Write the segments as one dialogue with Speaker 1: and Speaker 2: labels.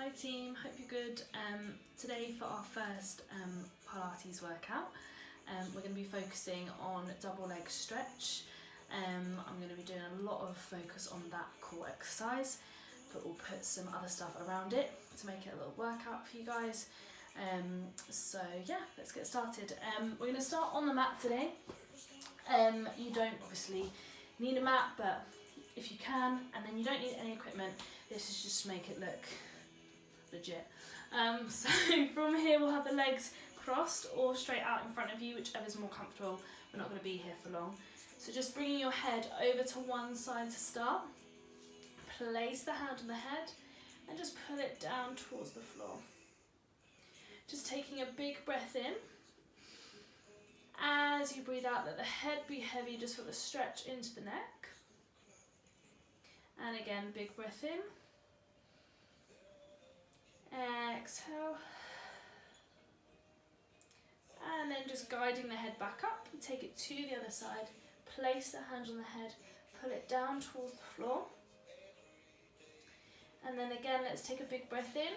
Speaker 1: Hi team, hope you're good. Today for our first Pilates workout, we're going to be focusing on double leg stretch. I'm going to be doing a lot of focus on that core exercise, but we'll put some other stuff around it to make it a little workout for you guys. So yeah, let's get started. We're going to start on the mat today. You don't obviously need a mat, but if you can, and then you don't need any equipment, this is just to make it look legit. So from here we'll have the legs crossed or straight out in front of you, whichever's more comfortable. We're not going to be here for long. So just bringing your head over to one side to start. Place the hand on the head and just pull it down towards the floor. Just taking a big breath in. As you breathe out, let the head be heavy, just feel the stretch into the neck. And again, big breath in. Exhale. And then just guiding the head back up, take it to the other side, place the hand on the head, pull it down towards the floor. And then again, let's take a big breath in.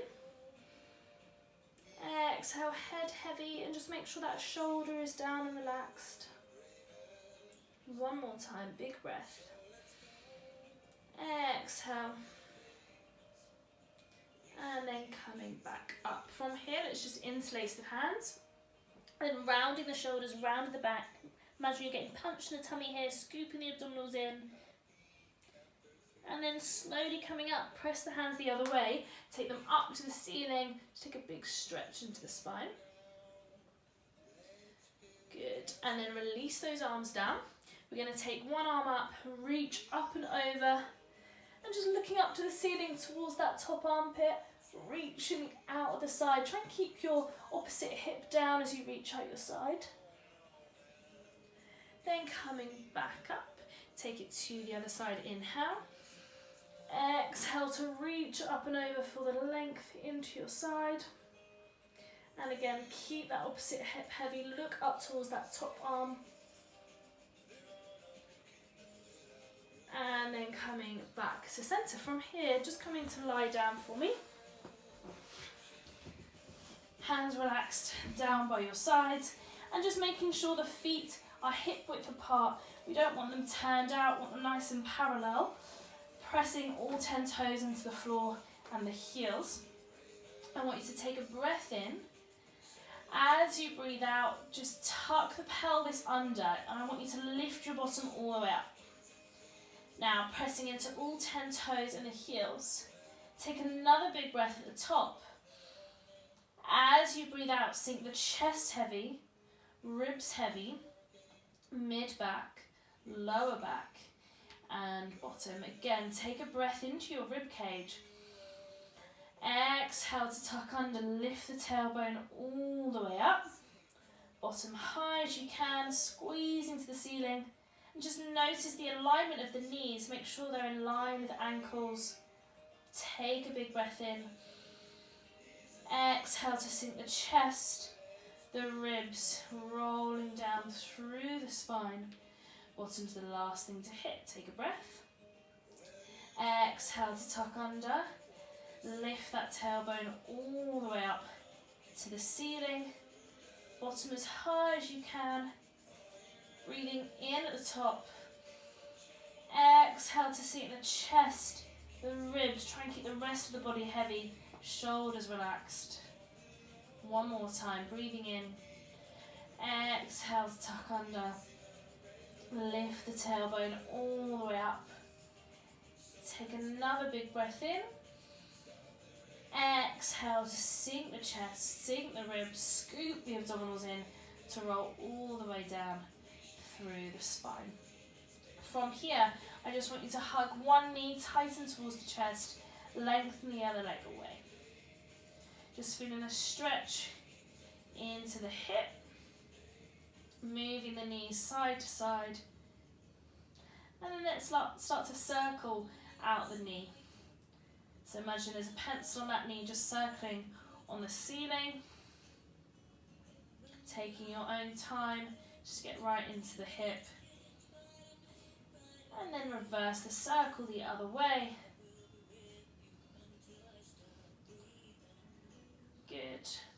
Speaker 1: Exhale, head heavy, and just make sure that shoulder is down and relaxed. One more time, big breath. Exhale. And then coming back up. From here, let's just interlace the hands. And rounding the shoulders, round the back. Imagine you're getting punched in the tummy here, scooping the abdominals in. And then slowly coming up, press the hands the other way. Take them up to the ceiling. Just take a big stretch into the spine. Good. And then release those arms down. We're going to take one arm up, reach up and over. And just looking up to the ceiling towards that top armpit, reaching out of the side. Try and keep your opposite hip down as you reach out your side. Then coming back up, take it to the other side, inhale. Exhale to reach up and over, feel the length into your side. And again, keep that opposite hip heavy, look up towards that top arm. And then coming back to centre. From here, just coming to lie down for me. Hands relaxed down by your sides. And just making sure the feet are hip width apart. We don't want them turned out, want them nice and parallel. Pressing all 10 toes into the floor and the heels. I want you to take a breath in. As you breathe out, just tuck the pelvis under. And I want you to lift your bottom all the way up. Now, pressing into all 10 toes and the heels. Take another big breath at the top. As you breathe out, sink the chest heavy, ribs heavy, mid-back, lower back, and bottom. Again, take a breath into your rib cage. Exhale to tuck under, lift the tailbone all the way up. Bottom high as you can, squeeze into the ceiling. And just notice the alignment of the knees. Make sure they're in line with the ankles. Take a big breath in. Exhale to sink the chest, the ribs rolling down through the spine. Bottom's the last thing to hit. Take a breath. Exhale to tuck under. Lift that tailbone all the way up to the ceiling. Bottom as high as you can. Breathing in at the top. Exhale to sink the chest, the ribs. Try and keep the rest of the body heavy. Shoulders relaxed. One more time. Breathing in. Exhale to tuck under. Lift the tailbone all the way up. Take another big breath in. Exhale to sink the chest, sink the ribs, scoop the abdominals in to roll all the way down through the spine. From here, I just want you to hug one knee, tighten towards the chest, lengthen the other leg away. Just feeling a stretch into the hip, moving the knees side to side. And then let's start to circle out the knee. So imagine there's a pencil on that knee just circling on the ceiling. Taking your own time, just get right into the hip. And then reverse the circle the other way.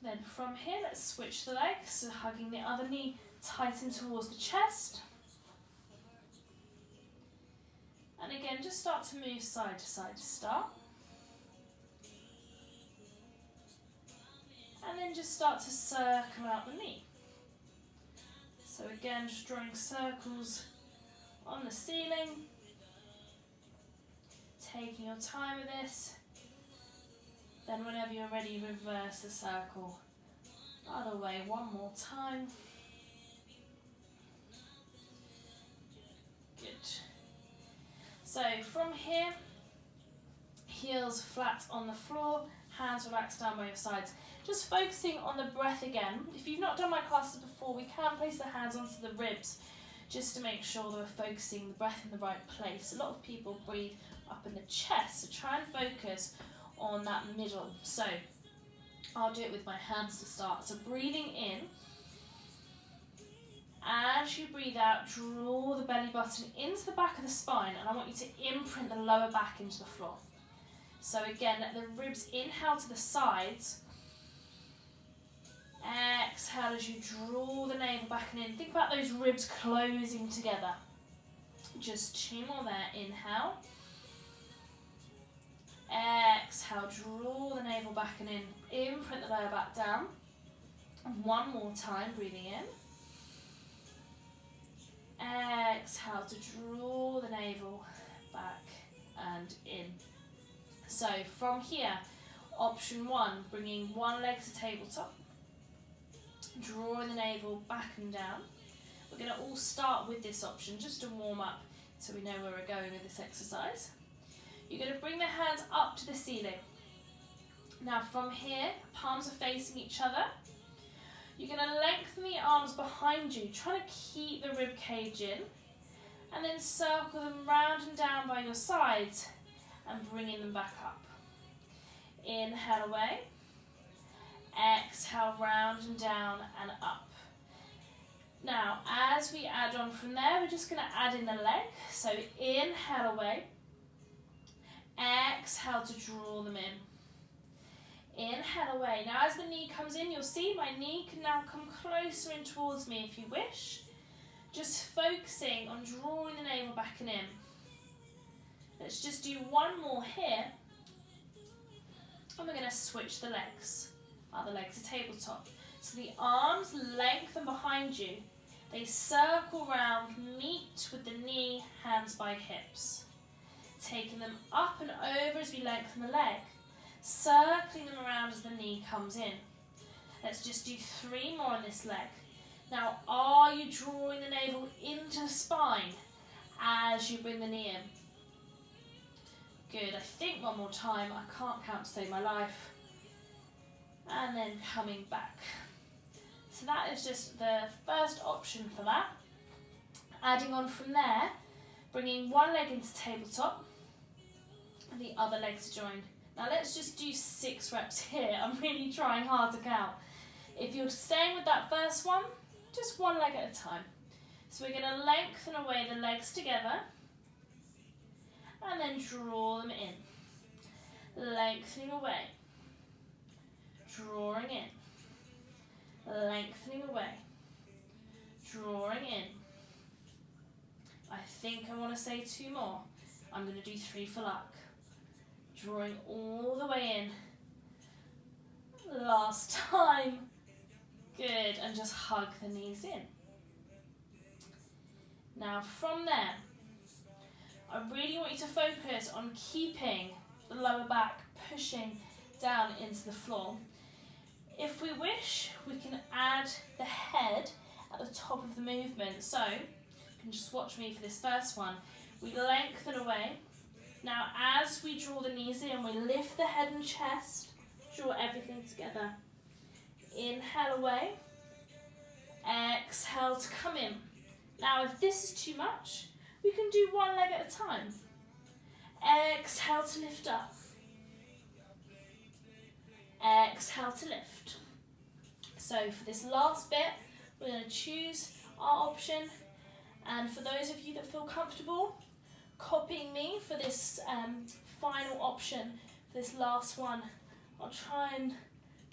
Speaker 1: Then from here, let's switch the legs, so hugging the other knee tight in towards the chest. And again, just start to move side to side to start. And then just start to circle out the knee. So again, just drawing circles on the ceiling. Taking your time with this. Then whenever you're ready, reverse the circle. Other way, one more time. Good. So from here, heels flat on the floor, hands relaxed down by your sides. Just focusing on the breath again. If you've not done my classes before, we can place the hands onto the ribs just to make sure that we're focusing the breath in the right place. A lot of people breathe up in the chest, so try and focus on that middle. So I'll do it with my hands to start. So breathing in, as you breathe out, draw the belly button into the back of the spine, and I want you to imprint the lower back into the floor. So again, let the ribs inhale to the sides. Exhale as you draw the navel back and in. Think about those ribs closing together. Just 2 more there. Inhale. Exhale, draw the navel back and in. Imprint the lower back down. And 1 more time, breathing in. Exhale to draw the navel back and in. So from here, option 1, bringing one leg to tabletop. Drawing the navel back and down. We're going to all start with this option just to warm up so we know where we're going with this exercise. You're going to bring the hands up to the ceiling. Now from here, palms are facing each other. You're going to lengthen the arms behind you, trying to keep the rib cage in, and then circle them round and down by your sides and bringing them back up. Inhale away. Exhale, round and down and up. Now, as we add on from there, we're just going to add in the leg. So inhale away. Exhale to draw them in. Inhale away. Now, as the knee comes in, you'll see my knee can now come closer in towards me if you wish. Just focusing on drawing the navel back and in. Let's just do 1 more here. And we're going to switch the legs. Other leg to tabletop. So the arms lengthen behind you. They circle round, meet with the knee, hands by hips. Taking them up and over as we lengthen the leg. Circling them around as the knee comes in. Let's just do 3 more on this leg. Now, are you drawing the navel into the spine as you bring the knee in? Good. I think 1 more time. I can't count to save my life. And then coming back. So that is just the first option for that. Adding on from there, bringing one leg into tabletop and the other leg to join. Now let's just do 6 reps here. I'm really trying hard to count. If you're staying with that first one, just one leg at a time. So we're going to lengthen away the legs together and then draw them in. Lengthening away. Drawing in, lengthening away, drawing in. I think I want to say 2 more. I'm going to do 3 for luck. Drawing all the way in. Last time. Good, and just hug the knees in. Now from there, I really want you to focus on keeping the lower back pushing down into the floor. If we wish, we can add the head at the top of the movement. So, you can just watch me for this first one. We lengthen away. Now, as we draw the knees in, we lift the head and chest, draw everything together. Inhale away. Exhale to come in. Now, if this is too much, we can do 1 leg at a time. Exhale to lift up. Exhale to lift. So for this last bit, we're going to choose our option. And for those of you that feel comfortable copying me for this final option, for this last one, I'll try and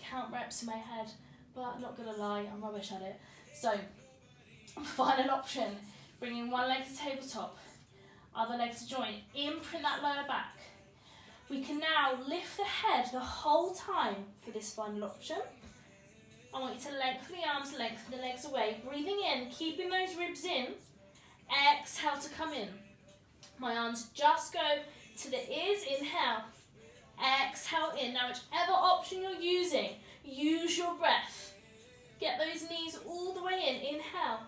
Speaker 1: count reps in my head, but not gonna lie, I'm rubbish at it. So, final option, bringing one leg to tabletop, other leg to joint, imprint that lower back. We can now lift the head the whole time for this final option. I want you to lengthen the arms, lengthen the legs away, breathing in, keeping those ribs in, exhale to come in. My arms just go to the ears, inhale, exhale in. Now whichever option you're using, use your breath. Get those knees all the way in, inhale,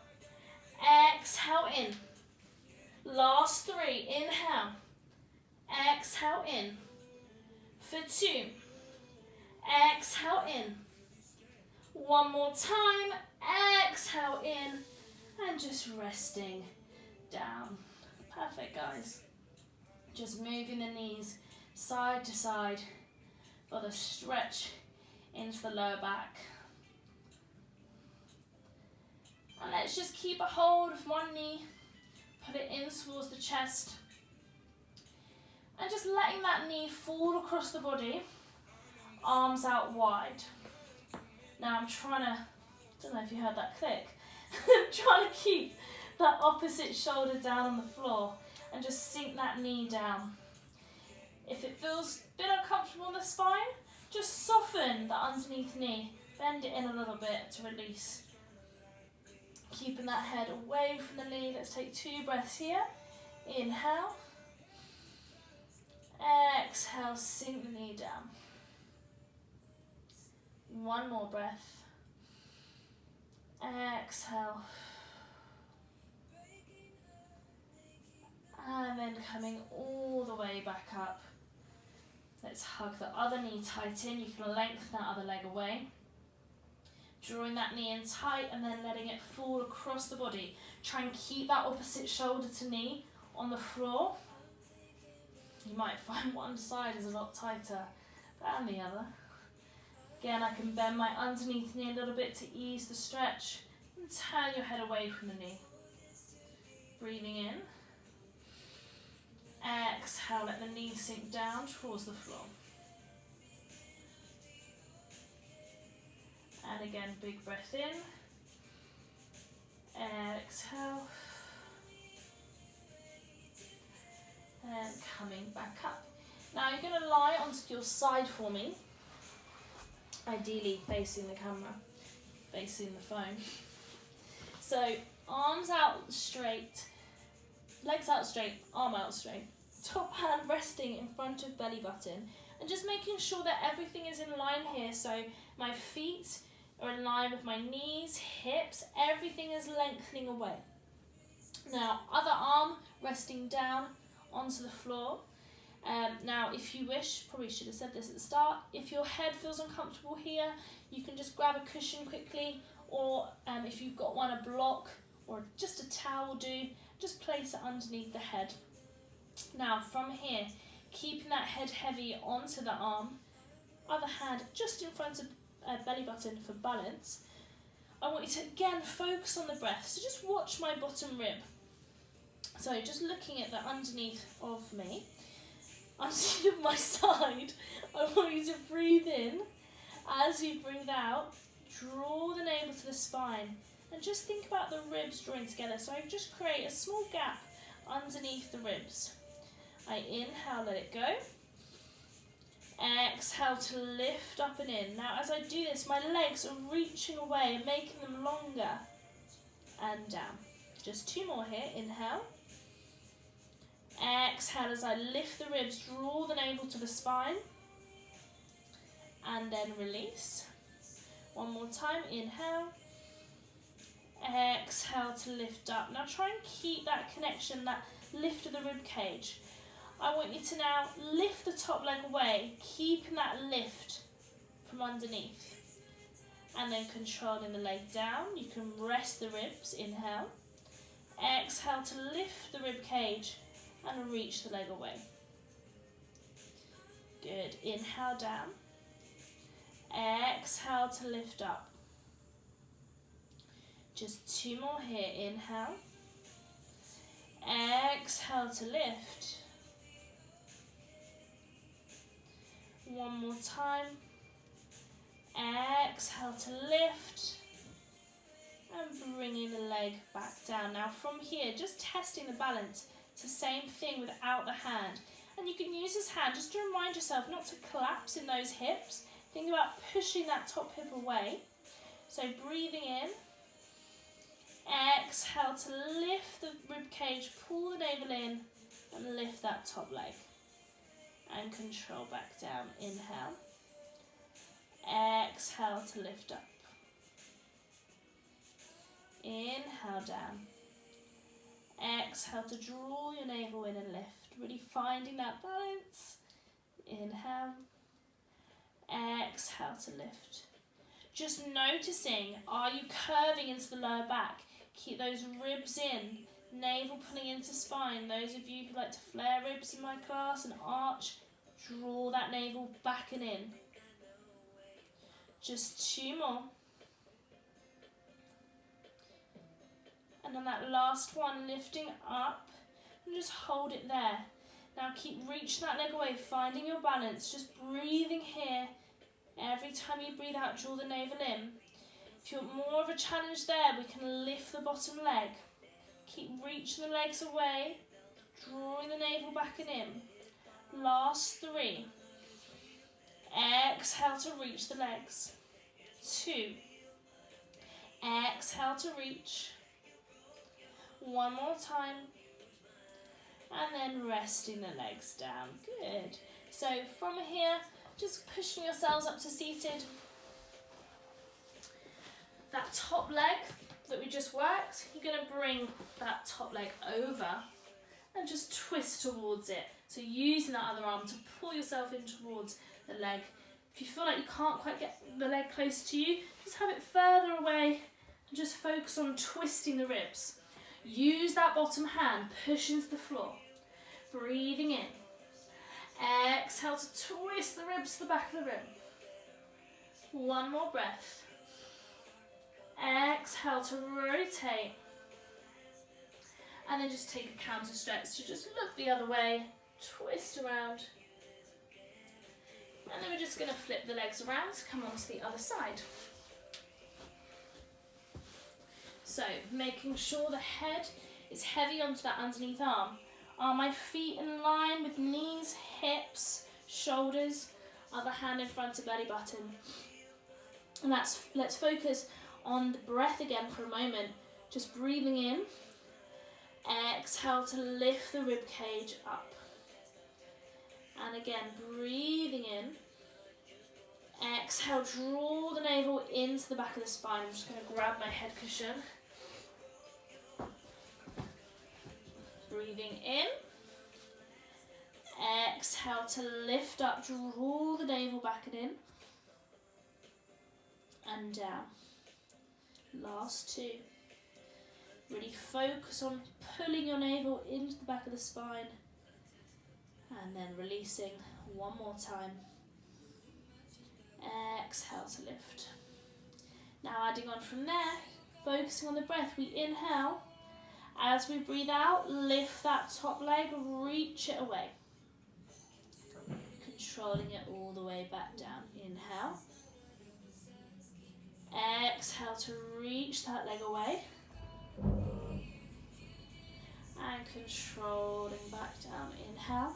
Speaker 1: exhale in. Last 3, inhale, exhale in. For 2, exhale in. One more time, exhale in, and just resting down. Perfect, guys. Just moving the knees side to side for the stretch into the lower back. And let's just keep a hold of one knee, put it in towards the chest, and just letting that knee fall across the body, arms out wide. Now I'm trying to, don't know if you heard that click, I'm trying to keep that opposite shoulder down on the floor and just sink that knee down. If it feels a bit uncomfortable in the spine, just soften the underneath knee, bend it in a little bit to release. Keeping that head away from the knee. Let's take 2 breaths here. Inhale, exhale, sink the knee down. One more breath. Exhale. And then coming all the way back up. Let's hug the other knee tight in. You can lengthen that other leg away. Drawing that knee in tight and then letting it fall across the body. Try and keep that opposite shoulder to knee on the floor. You might find one side is a lot tighter than the other. Again, I can bend my underneath knee a little bit to ease the stretch and turn your head away from the knee. Breathing in. Exhale, let the knee sink down towards the floor. And again, big breath in. Exhale. And coming back up. Now you're going to lie onto your side for me. Ideally facing the camera, facing the phone. So arms out straight, legs out straight, arm out straight. Top hand resting in front of belly button. And just making sure that everything is in line here. So my feet are in line with my knees, hips, everything is lengthening away. Now, other arm resting down onto the floor. Now, if you wish, probably should have said this at the start, if your head feels uncomfortable here, you can just grab a cushion quickly, or if you've got one, a block, or just a towel will do, just place it underneath the head. Now, from here, keeping that head heavy onto the arm, other hand just in front of belly button for balance. I want you to again focus on the breath, so just watch my bottom rib. So just looking at the underneath of me, underneath of my side, I want you to breathe in. As you breathe out, draw the navel to the spine and just think about the ribs drawing together. So I just create a small gap underneath the ribs. I inhale, let it go. Exhale to lift up and in. Now as I do this, my legs are reaching away and making them longer. And down. Just 2 more here. Inhale. Exhale as I lift the ribs, draw the navel to the spine. And then release. One more time. Inhale. Exhale to lift up. Now try and keep that connection, that lift of the rib cage. I want you to now lift the top leg away, keeping that lift from underneath. And then controlling the leg down. You can rest the ribs. Inhale. Exhale to lift the rib cage and reach the leg away. Good. Inhale down. Exhale to lift up. Just 2 more here. Inhale. Exhale to lift. One more time. Exhale to lift. And bringing the leg back down. Now from here, just testing the balance. It's the same thing without the hand. And you can use this hand just to remind yourself not to collapse in those hips. Think about pushing that top hip away. So breathing in. Exhale to lift the rib cage, pull the navel in and lift that top leg. And control back down. Inhale. Exhale to lift up. Inhale down. Exhale to draw your navel in and lift. Really finding that balance. Inhale. Exhale to lift. Just noticing, are you curving into the lower back? Keep those ribs in. Navel pulling into spine. Those of you who like to flare ribs in my class and arch, draw that navel back and in. Just 2 more. And on that last one, lifting up and just hold it there. Now keep reaching that leg away, finding your balance, just breathing here. Every time you breathe out, draw the navel in. If you want more of a challenge there, we can lift the bottom leg. Keep reaching the legs away, drawing the navel back and in. Last 3. Exhale to reach the legs. 2. Exhale to reach. 1 more time. And then resting the legs down. Good. So from here, just pushing yourselves up to seated. That top leg that we just worked, you're going to bring that top leg over and just twist towards it. So using that other arm to pull yourself in towards the leg. If you feel like you can't quite get the leg close to you, just have it further away and just focus on twisting the ribs. Use that bottom hand, push into the floor. Breathing in. Exhale to twist the ribs to the back of the room. 1 more breath. Exhale to rotate. And then just take a counter stretch. So just look the other way, twist around. And then we're just going to flip the legs around to come onto the other side. So making sure the head is heavy onto that underneath arm. Are my feet in line with knees, hips, shoulders? Other hand in front of belly button. And let's focus on the breath again for a moment. Just breathing in. Exhale to lift the rib cage up. And again, breathing in. Exhale, draw the navel into the back of the spine. I'm just going to grab my head cushion. Breathing in. Exhale to lift up, draw the navel back and in. And down. Last 2. Really focus on pulling your navel into the back of the spine. And then releasing 1 more time. Exhale to lift. Now adding on from there, focusing on the breath, we inhale. As we breathe out, lift that top leg, reach it away. Controlling it all the way back down. Inhale. Exhale to reach that leg away. And controlling back down. Inhale.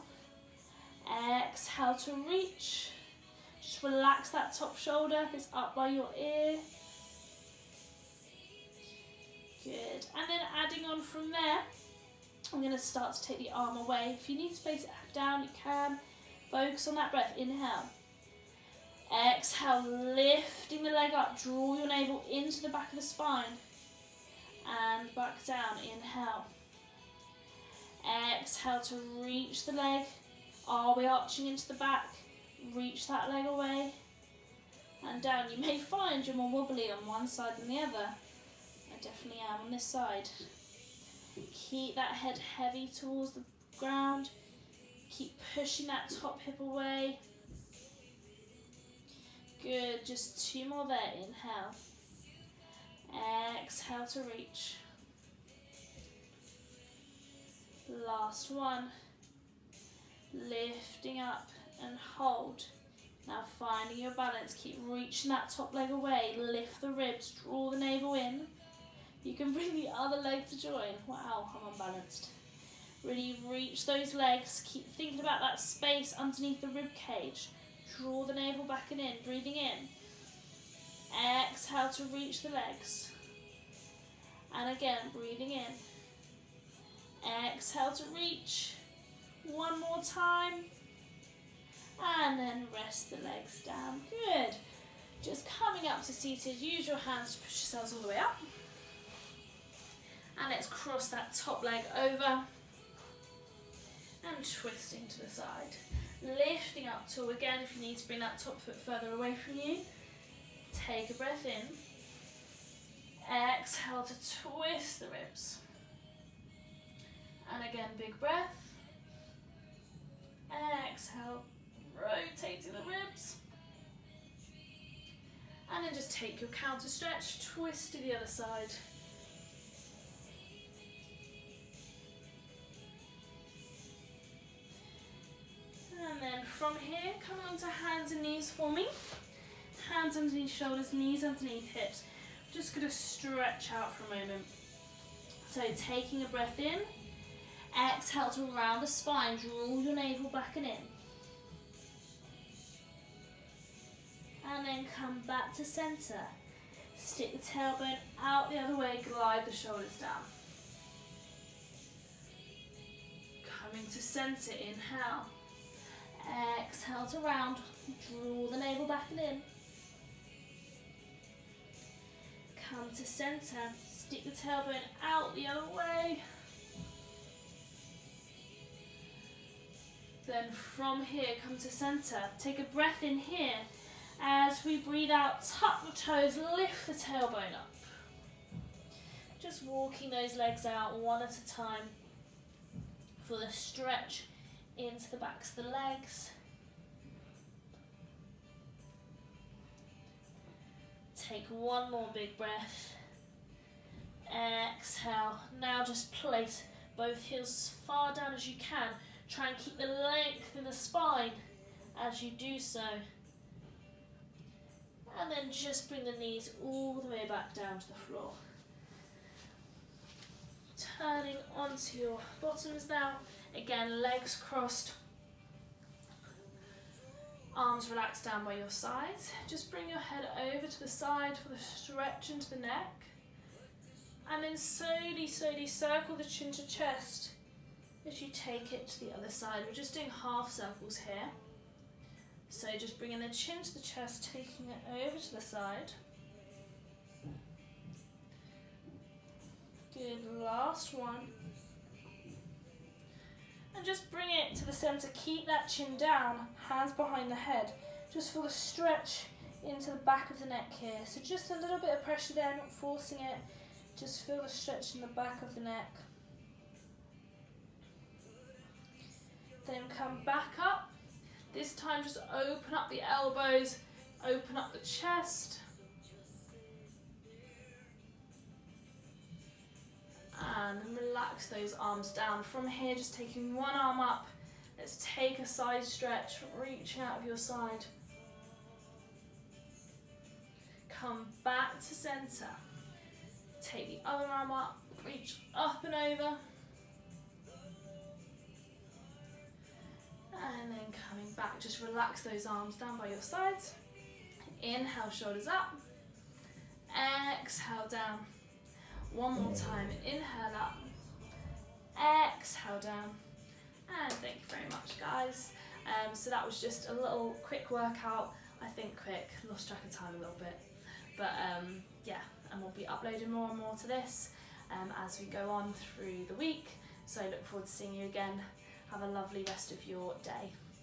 Speaker 1: Exhale to reach. Just relax that top shoulder if it's up by your ear. Good. And then adding on from there, I'm going to start to take the arm away. If you need to place it down, you can. Focus on that breath. Inhale. Exhale, lifting the leg up. Draw your navel into the back of the spine. And back down. Inhale. Exhale to reach the leg. Are we arching into the back? Reach that leg away. And down. You may find you're more wobbly on one side than the other. I definitely am on this side. Keep that head heavy towards the ground. Keep pushing that top hip away. Good, just 2 more there. Inhale. Exhale to reach. Last one. Lifting up and hold. Now finding your balance, keep reaching that top leg away, lift the ribs, draw the navel in. You can bring the other leg to join. Wow, I'm unbalanced. Really reach those legs, keep thinking about that space underneath the rib cage. Draw the navel back and in, breathing in. Exhale to reach the legs. And again, breathing in. Exhale to reach. One more time. And then rest the legs down. Good. Just coming up to seated. Use your hands to push yourselves all the way up. And let's cross that top leg over. And twisting to the side. Lifting up tall again if you need to bring that top foot further away from you. Take a breath in. Exhale to twist the ribs. And again, big breath. Exhale, rotating the ribs. And then just take your counter stretch, twist to the other side. And then from here, come onto hands and knees for me. Hands underneath shoulders, knees underneath hips. Just going to stretch out for a moment. So taking a breath in. Exhale to round the spine, draw your navel back and in. And then come back to centre. Stick the tailbone out the other way, glide the shoulders down. Coming to centre, inhale. Exhale to round, draw the navel back and in. Come to centre, stick the tailbone out the other way. Then from here, come to centre. Take a breath in here. As we breathe out, tuck the toes, lift the tailbone up. Just walking those legs out one at a time for the stretch into the backs of the legs. Take one more big breath. Exhale. Now just place both heels as far down as you can. Try and keep the length in the spine as you do so. And then just bring the knees all the way back down to the floor. Turning onto your bottoms now. Again, legs crossed. Arms relaxed down by your sides. Just bring your head over to the side for the stretch into the neck. And then slowly, slowly circle the chin to chest as you take it to the other side. We're just doing half circles here. So just bringing the chin to the chest, taking it over to the side. Good, last one. And just bring it to the centre, keep that chin down, hands behind the head. Just feel the stretch into the back of the neck here. So just a little bit of pressure there, not forcing it. Just feel the stretch in the back of the neck. Then come back up. This time just open up the elbows, open up the chest. And relax those arms down. From here, just taking one arm up. Let's take a side stretch, reach out of your side. Come back to centre. Take the other arm up, reach up and over. And then coming back, just relax those arms down by your sides. Inhale, shoulders up. Exhale down. One more time, inhale up. Exhale down. And thank you very much, guys. So that was just a little quick workout. I think quick, lost track of time a little bit. But yeah, and we'll be uploading more and more to this as we go on through the week. So I look forward to seeing you again. Have a lovely rest of your day.